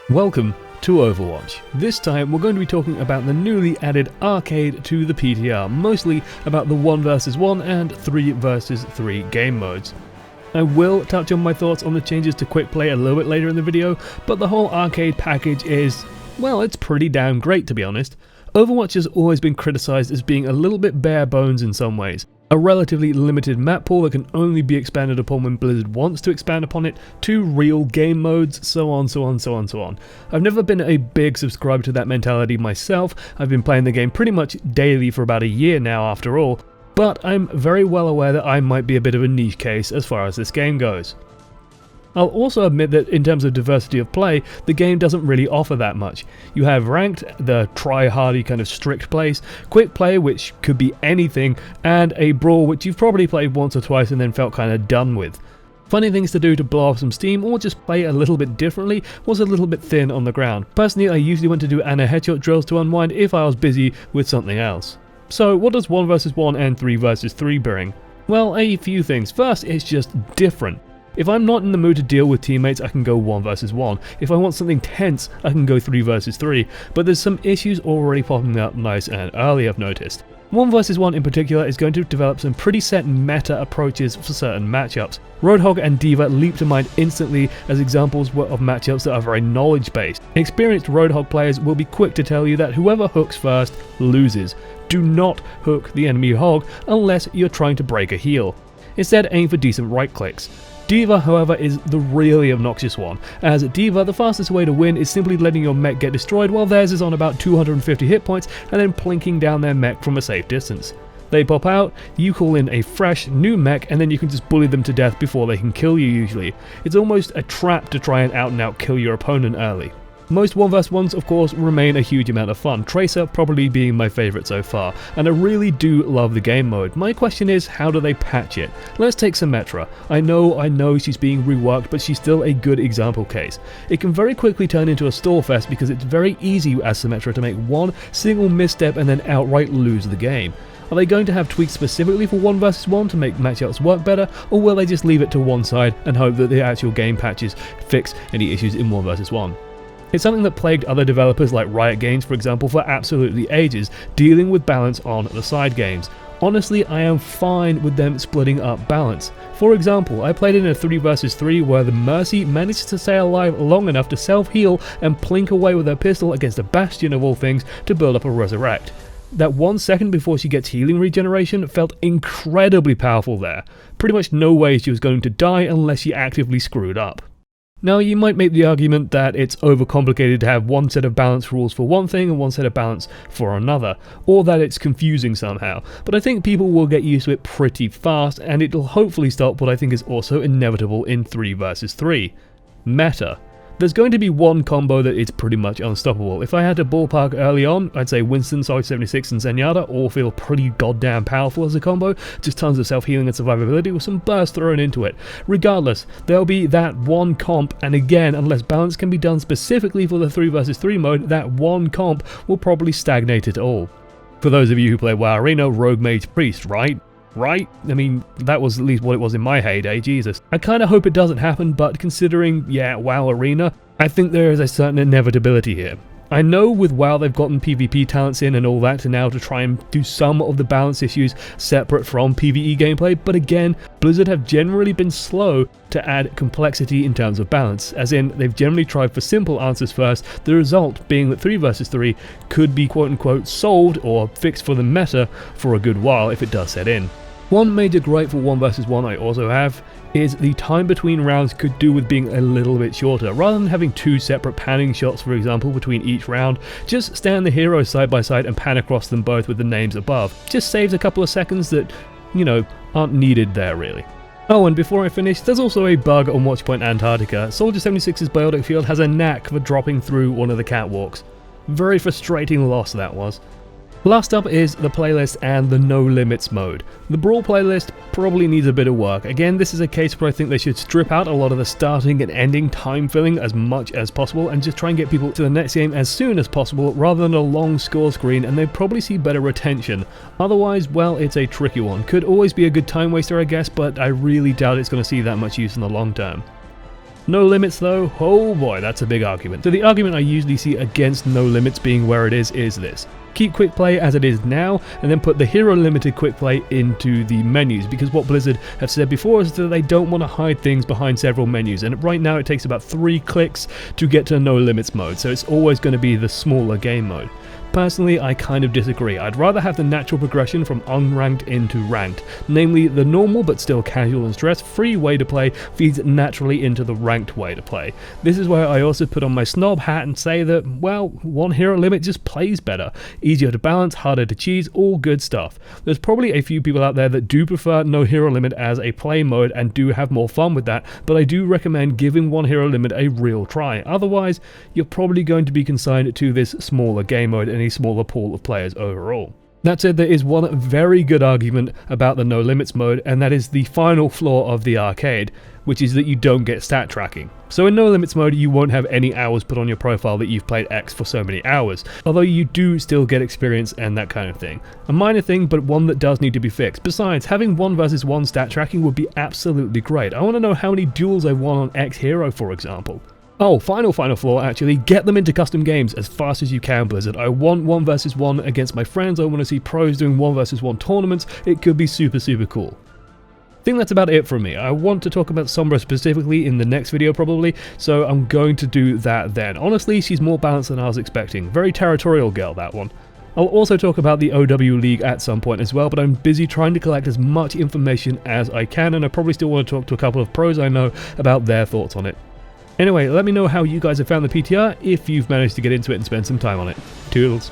Welcome to Overwatch. This time we're going to be talking about the newly added arcade to the PTR, mostly about the 1 vs 1 and 3 vs 3 game modes. I will touch on my thoughts on the changes to quick play a little bit later in the video, but the whole arcade package is, well, it's pretty damn great to be honest. Overwatch has always been criticised as being a little bit bare bones in some ways. A relatively limited map pool that can only be expanded upon when Blizzard wants to expand upon it, 2 real game modes, so on. I've never been a big subscriber to that mentality myself. I've been playing the game pretty much daily for about a year now after all, but I'm very well aware that I might be a bit of a niche case as far as this game goes. I'll also admit that in terms of diversity of play, the game doesn't really offer that much. You have ranked, the try-hardy kind of strict place, quick play which could be anything, and a brawl which you've probably played once or twice and then felt kind of done with. Finding things to do to blow off some steam or just play a little bit differently was a little bit thin on the ground. Personally, I usually went to do anti headshot drills to unwind if I was busy with something else. So what does 1 vs 1 and 3 vs 3 bring? Well, a few things. First, it's just different. If I'm not in the mood to deal with teammates, I can go 1 vs 1. If I want something tense, I can go 3 vs 3. But there's some issues already popping up nice and early, I've noticed. 1 vs 1 in particular is going to develop some pretty set meta approaches for certain matchups. Roadhog and D.Va leap to mind instantly as examples of matchups that are very knowledge based. Experienced Roadhog players will be quick to tell you that whoever hooks first loses. Do not hook the enemy hog unless you're trying to break a heal. Instead, aim for decent right clicks. D.Va, however, is the really obnoxious one, as D.Va, the fastest way to win is simply letting your mech get destroyed while theirs is on about 250 hit points and then plinking down their mech from a safe distance. They pop out, you call in a fresh, new mech, and then you can just bully them to death before they can kill you usually. It's almost a trap to try and out kill your opponent early. Most 1 vs 1s of course remain a huge amount of fun, Tracer probably being my favourite so far, and I really do love the game mode. My question is, how do they patch it? Let's take Symmetra. I know she's being reworked, but she's still a good example case. It can very quickly turn into a stall fest because it's very easy as Symmetra to make one single misstep and then outright lose the game. Are they going to have tweaks specifically for 1 vs 1 to make matchups work better, or will they just leave it to one side and hope that the actual game patches fix any issues in 1 vs 1? It's something that plagued other developers like Riot Games, for example, for absolutely ages, dealing with balance on the side games. Honestly, I am fine with them splitting up balance. For example, I played in a 3 vs 3 where the Mercy managed to stay alive long enough to self-heal and plink away with her pistol against a Bastion of all things to build up a Resurrect. That 1 second before she gets healing regeneration felt incredibly powerful there. Pretty much no way she was going to die unless she actively screwed up. Now, you might make the argument that it's overcomplicated to have one set of balance rules for one thing and one set of balance for another, or that it's confusing somehow, but I think people will get used to it pretty fast, and it'll hopefully stop what I think is also inevitable in 3 vs 3. Meta. There's going to be one combo that is pretty much unstoppable. If I had to ballpark early on, I'd say Winston, Solid 76 and Zenyatta all feel pretty goddamn powerful as a combo, just tons of self-healing and survivability with some burst thrown into it. Regardless, there'll be that one comp, and again, unless balance can be done specifically for the 3 vs 3 mode, that one comp will probably stagnate it all. For those of you who play WoW Arena, Rogue Mage Priest, right? I mean, that was at least what it was in my heyday, Jesus. I kinda hope it doesn't happen, but considering, WoW Arena, I think there is a certain inevitability here. I know with WoW they've gotten PvP talents in and all that to now to try and do some of the balance issues separate from PvE gameplay, but again, Blizzard have generally been slow to add complexity in terms of balance, as in they've generally tried for simple answers first, the result being that 3 vs 3 could be quote unquote solved or fixed for the meta for a good while if it does set in. One major gripe for 1 vs 1 I also have is the time between rounds could do with being a little bit shorter. Rather than having 2 separate panning shots, for example, between each round, just stand the heroes side by side and pan across them both with the names above. Just saves a couple of seconds that, aren't needed there really. Oh, and before I finish, there's also a bug on Watchpoint Antarctica. Soldier 76's biotic field has a knack for dropping through one of the catwalks. Very frustrating loss that was. Last up is the playlist and the no limits mode. The Brawl playlist probably needs a bit of work. Again, this is a case where I think they should strip out a lot of the starting and ending time filling as much as possible and just try and get people to the next game as soon as possible rather than a long score screen, and they'd probably see better retention. Otherwise, well, it's a tricky one. Could always be a good time waster I guess, but I really doubt it's going to see that much use in the long term. No limits though, oh boy, that's a big argument. So the argument I usually see against no limits being where it is this. Keep quick play as it is now, and then put the hero limited quick play into the menus, because what Blizzard have said before is that they don't want to hide things behind several menus, and right now it takes about 3 clicks to get to no limits mode, so it's always going to be the smaller game mode. Personally, I kind of disagree. I'd rather have the natural progression from unranked into ranked, namely the normal but still casual and stress-free way to play feeds naturally into the ranked way to play. This is where I also put on my snob hat and say that, well, one hero limit just plays better. Easier to balance, harder to cheese, all good stuff. There's probably a few people out there that do prefer no hero limit as a play mode and do have more fun with that, but I do recommend giving one hero limit a real try. Otherwise, you're probably going to be consigned to this smaller game mode and a smaller pool of players overall. That said, there is one very good argument about the no limits mode, and that is the final flaw of the arcade, which is that you don't get stat tracking. So in no limits mode, you won't have any hours put on your profile that you've played X for so many hours, although you do still get experience and that kind of thing. A minor thing, but one that does need to be fixed. Besides, having 1 versus 1 stat tracking would be absolutely great. I want to know how many duels I won on X hero, for example. Oh, final flaw actually, get them into custom games as fast as you can, Blizzard. I want 1 versus 1 against my friends, I want to see pros doing 1 versus 1 tournaments, it could be super cool. I think that's about it from me. I want to talk about Sombra specifically in the next video probably, so I'm going to do that then. Honestly, she's more balanced than I was expecting. Very territorial girl, that one. I'll also talk about the OW League at some point as well, but I'm busy trying to collect as much information as I can, and I probably still want to talk to a couple of pros I know about their thoughts on it. Anyway, let me know how you guys have found the PTR if you've managed to get into it and spend some time on it. Toodles.